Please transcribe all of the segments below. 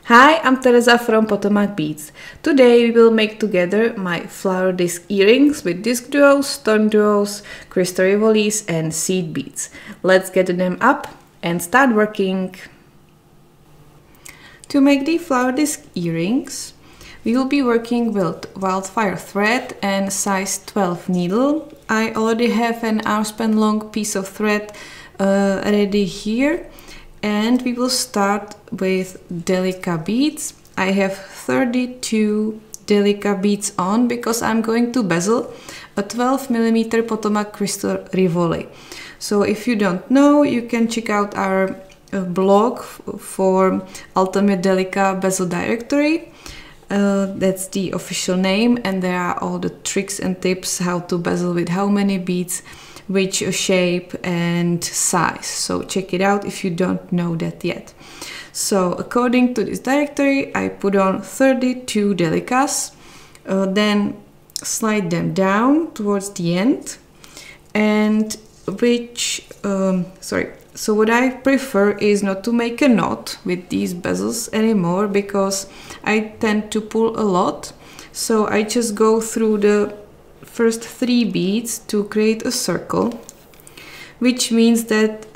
Hi, I'm Tereza from PotomacBeads. Today we will make together my flower disc earrings with DiscDuos, StormDuos, Crystal Rivolis and seed beads. Let's get them up and start working. To make the flower disc earrings, we will be working with wildfire thread and size 12 needle. I already have an arm-span long piece of thread ready here. And we will start with Delicas beads. I have 32 Delicas beads on because I'm going to bezel a 12mm Potomac Crystal Rivoli. So if you don't know, you can check out our blog for Ultimate Delicas Bezel Directory. That's the official name, and there are all the tricks and tips how to bezel with how many beads, which shape and size. So check it out if you don't know that yet. So according to this directory, I put on 32 Delicas, then slide them down towards the end, and so what I prefer is not to make a knot with these bezels anymore because I tend to pull a lot. So I just go through the first 3 beads to create a circle, which means that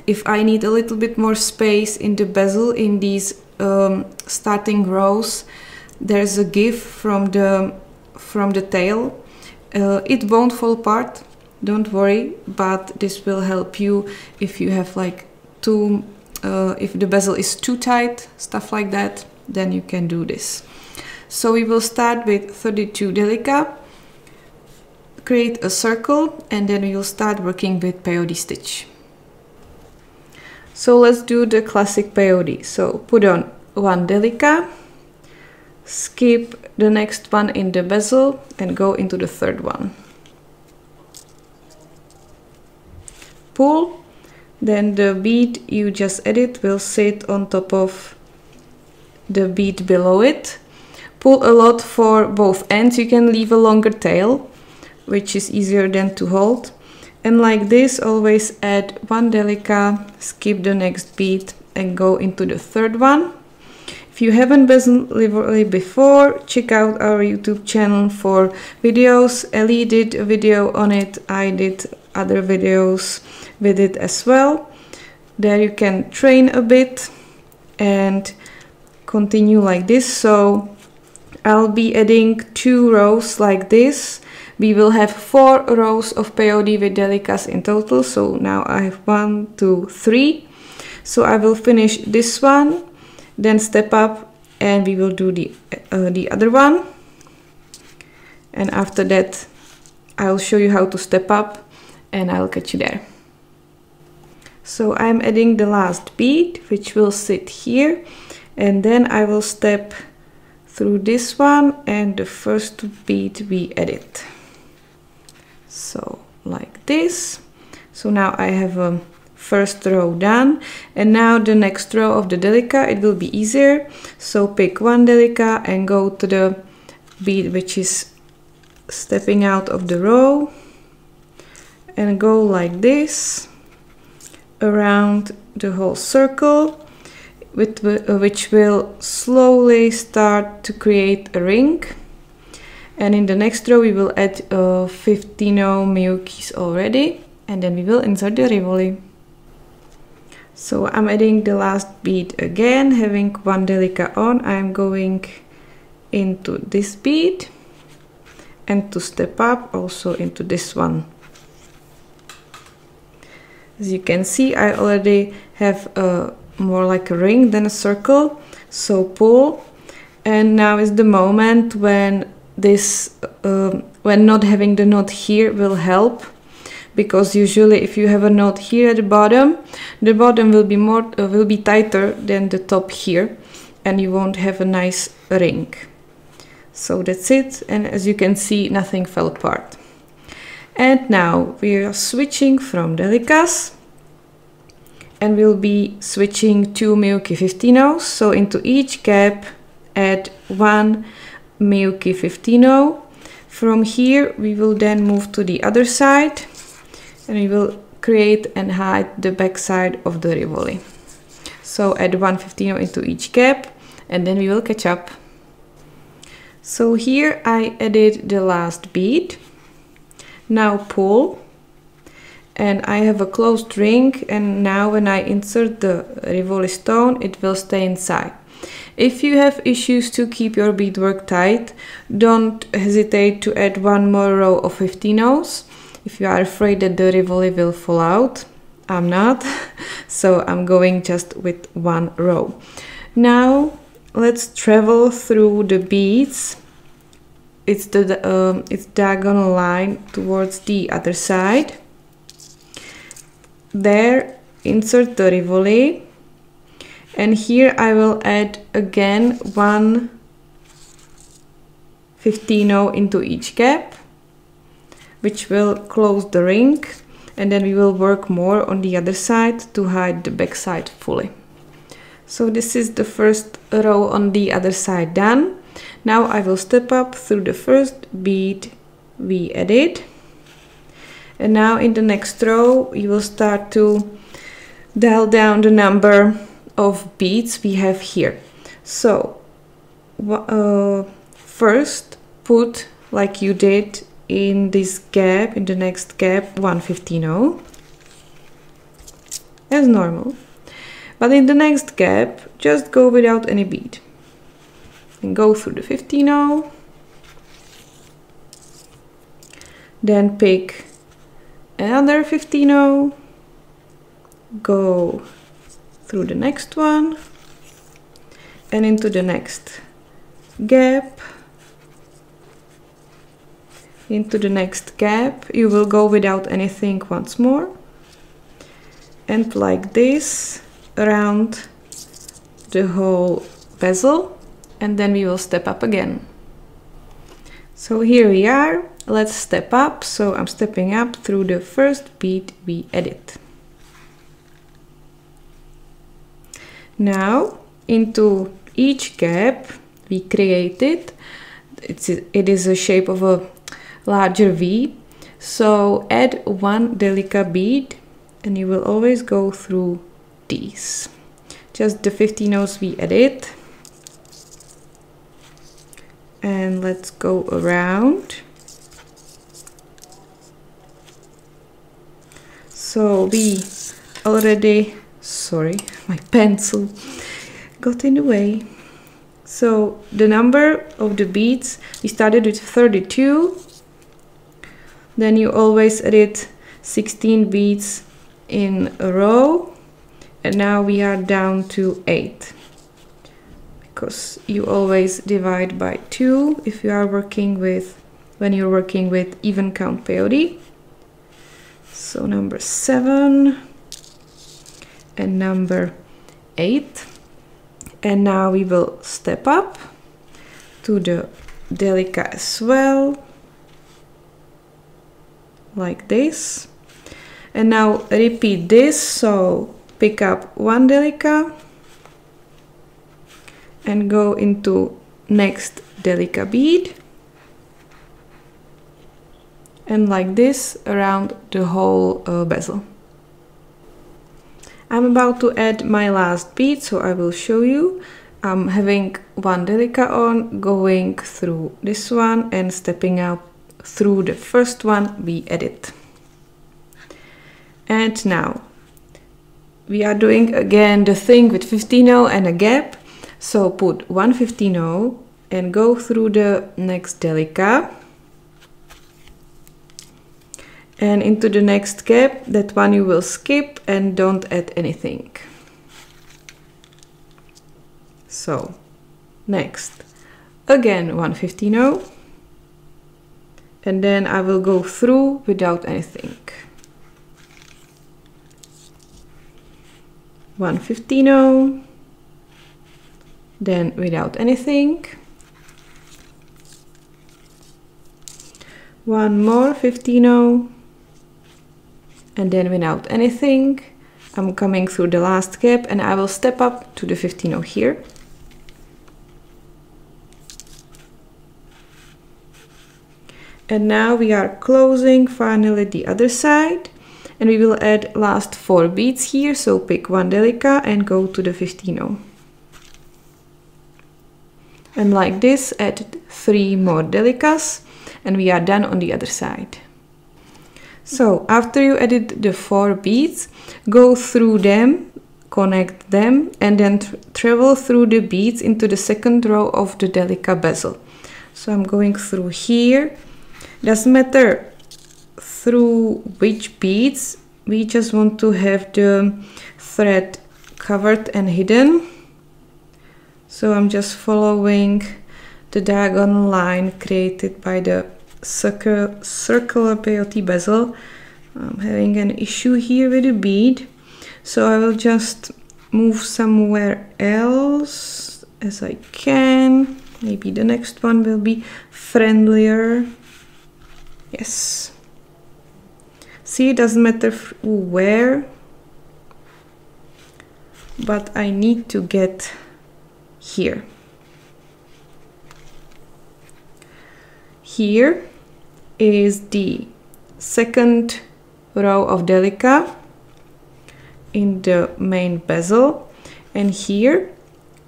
if I need a little bit more space in the bezel in these starting rows, there's a give from the tail. It won't fall apart, don't worry, but this will help you if you have like if the bezel is too tight, stuff like that, then you can do this. So we will start with 32 Delicas, create a circle, and then we will start working with Peyote Stitch. So let's do the classic peyote. So put on 1 Delicas, skip the next one in the bezel and go into the third one. Pull, then the bead you just added will sit on top of the bead below it. Pull a lot for both ends. You can leave a longer tail, which is easier than to hold. And like this, always add 1 Delicas, skip the next bead and go into the third one. If you haven't bezeled Rivoli before, check out our YouTube channel for videos. Ellie did a video on it. I did other videos with it as well. There you can train a bit and continue like this. So I'll be adding 2 rows like this. We will have 4 rows of peyote with Delicas in total. So now I have 1, 2, 3. So I will finish this one, then step up, and we will do the other one. And after that, I'll show you how to step up, and I'll catch you there. So I'm adding the last bead, which will sit here, and then I will step through this one and the first bead we added. So like this. So now I have a first row done, and now the next row of the Delicas, it will be easier. So pick 1 Delicas and go to the bead which is stepping out of the row and go like this around the whole circle, which will slowly start to create a ring. And in the next row we will add 15 Miyukis already, and then we will insert the Rivoli. So I'm adding the last bead again, having 1 Delicas on. I'm going into this bead and to step up also into this one. As you can see, I already have more like a ring than a circle. So pull, and now is the moment when this when not having the knot here will help, because usually if you have a knot here at the bottom will be tighter than the top here, and you won't have a nice ring. So that's it, and as you can see, nothing fell apart. And now we are switching from Delicas, and we'll be switching to Miyuki 15. So into each gap add 1 Miyuki 15. From here we will then move to the other side, and we will create and hide the back side of the Rivoli. So add 1/15 into each gap and then we will catch up. So here I added the last bead. Now pull, and I have a closed ring, and now when I insert the Rivoli stone it will stay inside. If you have issues to keep your beadwork tight, don't hesitate to add one more row of 15-0s. If you are afraid that the Rivoli will fall out, I'm not, so I'm going just with one row. Now let's travel through the beads. It's diagonal line towards the other side. There, insert the Rivoli, and here I will add again 1 15-0 into each gap, which will close the ring, and then we will work more on the other side to hide the back side fully. So this is the first row on the other side done. Now I will step up through the first bead we added, and now in the next row you will start to dial down the number of beads we have here. So first put, like you did in this gap, in the next gap, 1 15-0 as normal, but in the next gap just go without any bead and go through the 15-0, then pick another 15-0, go through the next one and into the next gap, into the next gap. You will go without anything once more, and like this around the whole bezel, and then we will step up again. So here we are, let's step up. So I'm stepping up through the first bead we added. Now into each gap we created, it is a shape of a larger V, so add 1 Delica bead, and you will always go through these, just the 15-0s we added. And let's go around. So we already, sorry, my pencil got in the way. So the number of the beads, we started with 32, then you always added 16 beads in a row, and now we are down to 8, because you always divide by 2 if you are working with, when you're working with even count peyote. So number 7 and number 8, and now we will step up to the Delica as well, like this, and now repeat this. So pick up 1 Delica and go into next Delica bead, and like this around the whole bezel. I'm about to add my last bead, so I will show you. I'm having 1 Delica on, going through this one and stepping up through the first one we added. And now we are doing again the thing with 15-0 and a gap. So put 1 15-0 and go through the next Delica and into the next gap. That one you will skip and don't add anything. So next again 1 15-0, and then I will go through without anything. 1 15-0, then without anything, one more 15-0, and then without anything. I'm coming through the last gap and I will step up to the 15-0 here. And now we are closing finally the other side, and we will add last 4 beads here. So pick 1 Delica and go to the 15-0. And like this, add 3 more Delicas, and we are done on the other side. So after you added the 4 beads, go through them, connect them, and then travel through the beads into the second row of the Delica bezel. So I'm going through here. Doesn't matter through which beads, we just want to have the thread covered and hidden. So I'm just following the diagonal line created by the circular peyote bezel. I'm having an issue here with the bead, so I will just move somewhere else as I can. Maybe the next one will be friendlier. Yes. See, it doesn't matter where, but I need to get here. Here is the second row of Delica in the main bezel, and here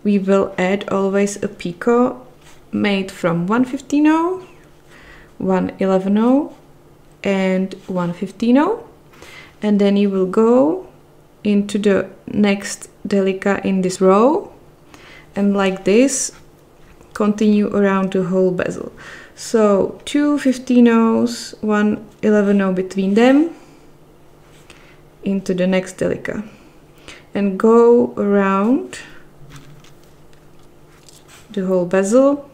we will add always a picot made from 1/15-0, 1/11-0 and 1/15-0, and then you will go into the next Delica in this row, and like this continue around the whole bezel. So 2 15-0s, 1 11-0 between them into the next Delica, and go around the whole bezel,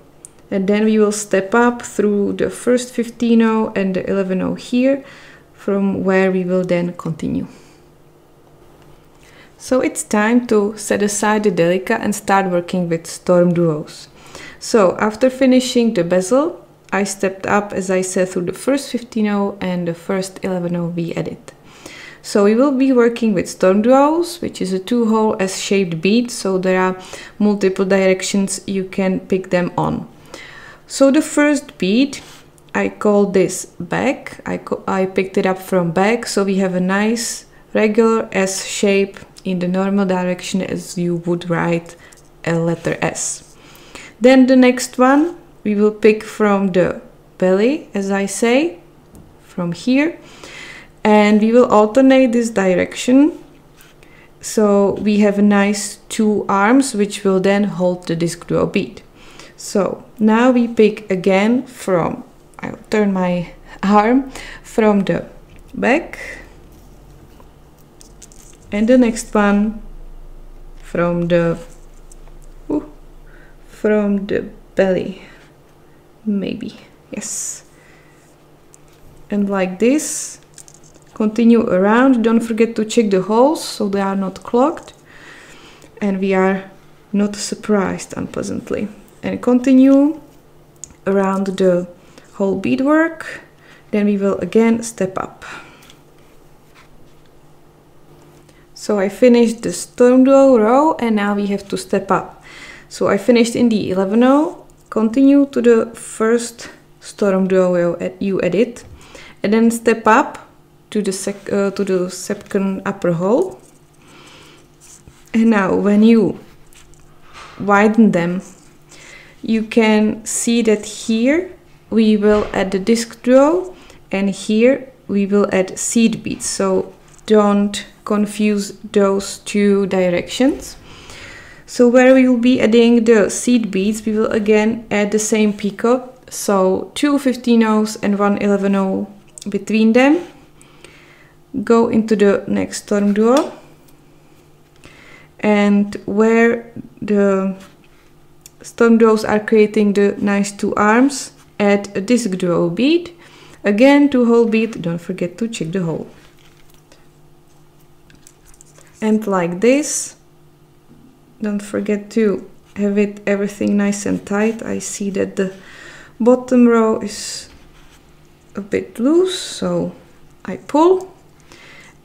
and then we will step up through the first 15-0 and the 11-0 here, from where we will then continue. So it's time to set aside the Delica and start working with StormDuos. So after finishing the bezel, I stepped up, as I said, through the first 15-0 and the first 11-0 we added. So we will be working with StormDuos, which is a 2-hole S-shaped bead, so there are multiple directions you can pick them on. So the first bead, I call this back. I picked it up from back, so we have a nice regular S shape in the normal direction as you would write a letter S. Then the next one, we will pick from the belly, as I say, from here, and we will alternate this direction. So we have a nice 2 arms, which will then hold the DiscDuo bead. So now we pick again from, I'll turn my arm from the back, and the next one from the belly, maybe, yes. And like this, continue around. Don't forget to check the holes so they are not clogged and we are not surprised unpleasantly. And continue around the whole beadwork. Then we will again step up. So I finished the StormDuo row and now we have to step up. So I finished in the 11-0, continue to the first StormDuo row you edit, and then step up to the second upper hole. And now when you widen them, you can see that here we will add the DiscDuo and here we will add seed beads. So don't confuse those 2 directions. So where we will be adding the seed beads, we will again add the same picot. So 2 15-0s and 1 11-0 between them. Go into the next StormDuo, and where the StormDuos are creating the nice 2 arms, add a DiscDuo bead. Again, 2-hole bead, don't forget to check the hole. And like this, don't forget to have everything nice and tight. I see that the bottom row is a bit loose, so I pull.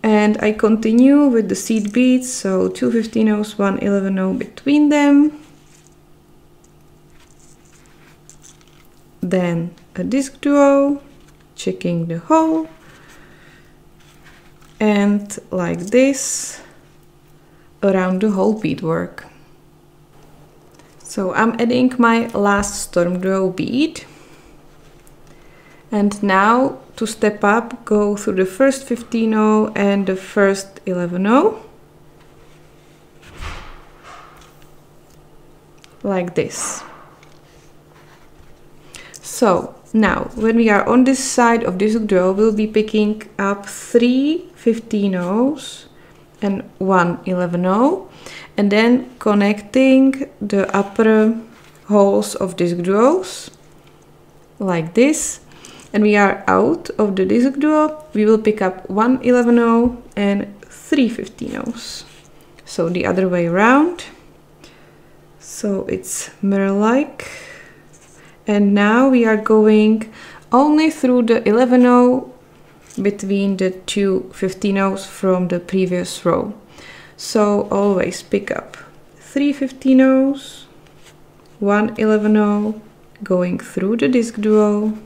And I continue with the seed beads, so 2 15-0s, 1 11-0 between them. Then a DiscDuo, checking the hole. and like this around the whole beadwork. So I'm adding my last StormDuo bead, and now to step up, go through the first 15-0 and the first 11-0 like this. So now when we are on this side of DiscDuo, we'll be picking up 3 15-0s and 1 11-0, and then connecting the upper holes of DiscDuos like this. And we are out of the DiscDuo, we will pick up 1 11-0 and 3 15-0s. So the other way around. So it's mirror-like. And now we are going only through the 11-0 between the two 15-0s from the previous row. So always pick up 3 15-0s, 1 11-0, going through the DiscDuo.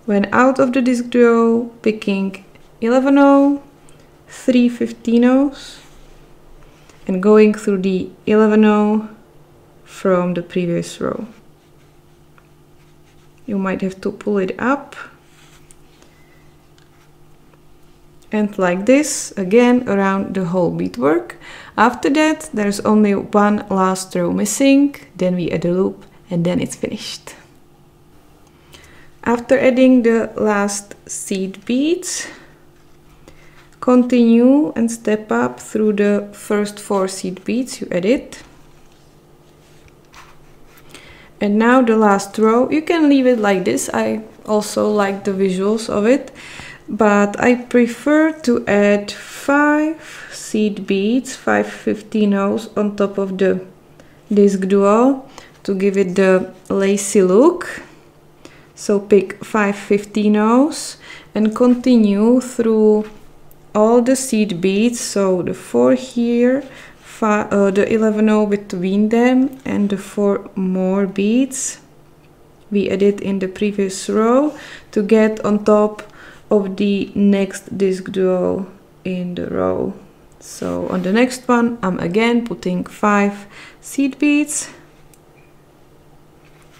When out of the DiscDuo, picking 11-0, 3 15-0s, and going through the 11-0 from the previous row. You might have to pull it up. And like this, again, around the whole beadwork. After that, there's only one last row missing, then we add a loop, and then it's finished. After adding the last seed beads, continue and step up through the first 4 seed beads you added. And now the last row, you can leave it like this. I also like the visuals of it, but I prefer to add 5 seed beads, 5 15-0s on top of the DiscDuo to give it the lacy look. So pick 5 15-0s and continue through all the seed beads, so the 4 here, the 11-0 between them, and the 4 more beads we added in the previous row to get on top of the next DiscDuo in the row. So on the next one, I'm again putting 5 seed beads,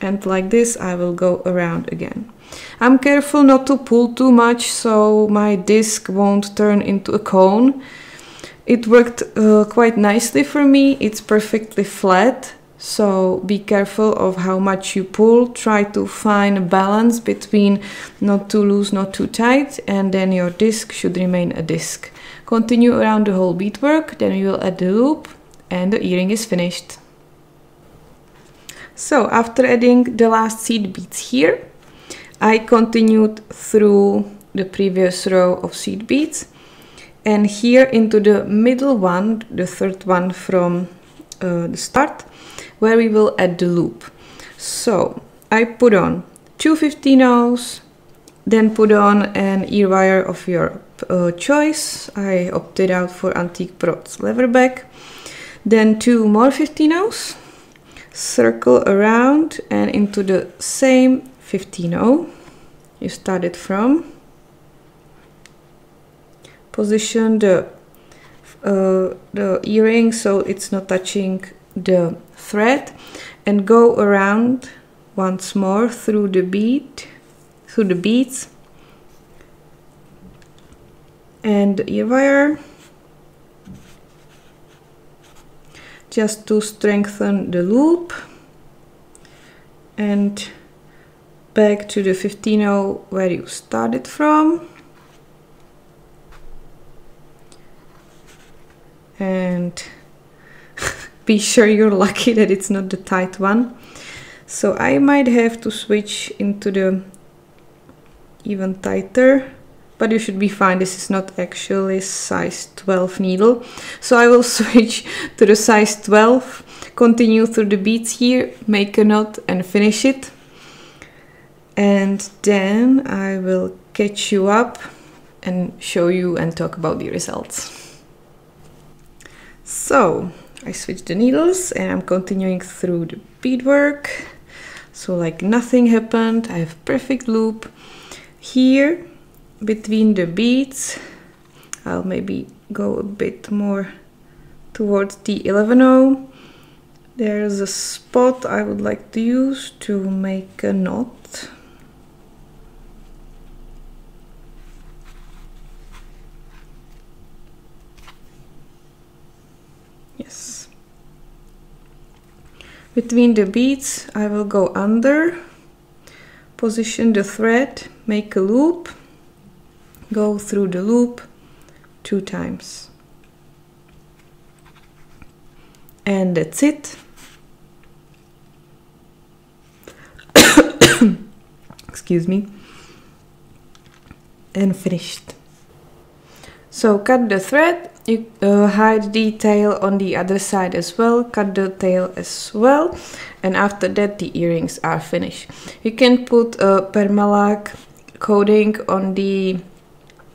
and like this I will go around again. I'm careful not to pull too much so my disc won't turn into a cone. It worked quite nicely for me. It's perfectly flat, so be careful of how much you pull. Try to find a balance between not too loose, not too tight, and then your disc should remain a disc. Continue around the whole beadwork, then we will add the loop and the earring is finished. So after adding the last seed beads here, I continued through the previous row of seed beads, and here into the middle one, the third one from the start, where we will add the loop. So I put on 2 15-0s, then put on an earwire of your choice. I opted out for Antique Brod's leatherback. Then 2 more 15-0s, circle around and into the same 15-0 you started from. Position the earring so it's not touching the thread, and go around once more through the beads and the earwire, just to strengthen the loop, and back to the 15-0 where you started from. And be sure you're lucky that it's not the tight one. So I might have to switch into the even tighter, but you should be fine. This is not actually size 12 needle. So I will switch to the size 12, continue through the beads here, make a knot and finish it. And then I will catch you up and show you and talk about the results. So I switched the needles and I'm continuing through the beadwork. So like nothing happened. I have perfect loop. Here between the beads, I'll maybe go a bit more towards the 11-0. There's a spot I would like to use to make a knot. Yes. Between the beads, I will go under, position the thread, make a loop, go through the loop 2 times. And that's it. Excuse me. And finished. So cut the thread, you hide the tail on the other side as well, cut the tail as well, and after that the earrings are finished. You can put a permalac coating on the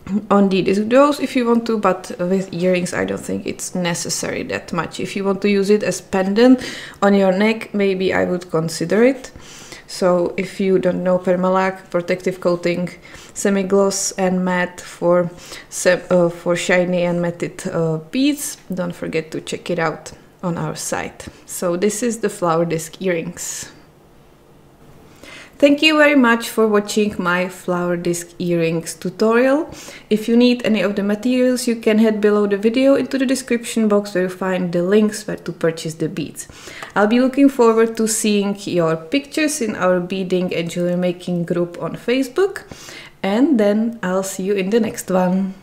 DiscDuos if you want to, but with earrings I don't think it's necessary that much. If you want to use it as pendant on your neck, maybe I would consider it. So if you don't know, permalac, protective coating, semi-gloss and matte for shiny and matted beads. Don't forget to check it out on our site. So this is the flower disc earrings. Thank you very much for watching my flower disc earrings tutorial. If you need any of the materials, you can head below the video into the description box where you find the links where to purchase the beads. I'll be looking forward to seeing your pictures in our beading and jewelry making group on Facebook, and then I'll see you in the next one.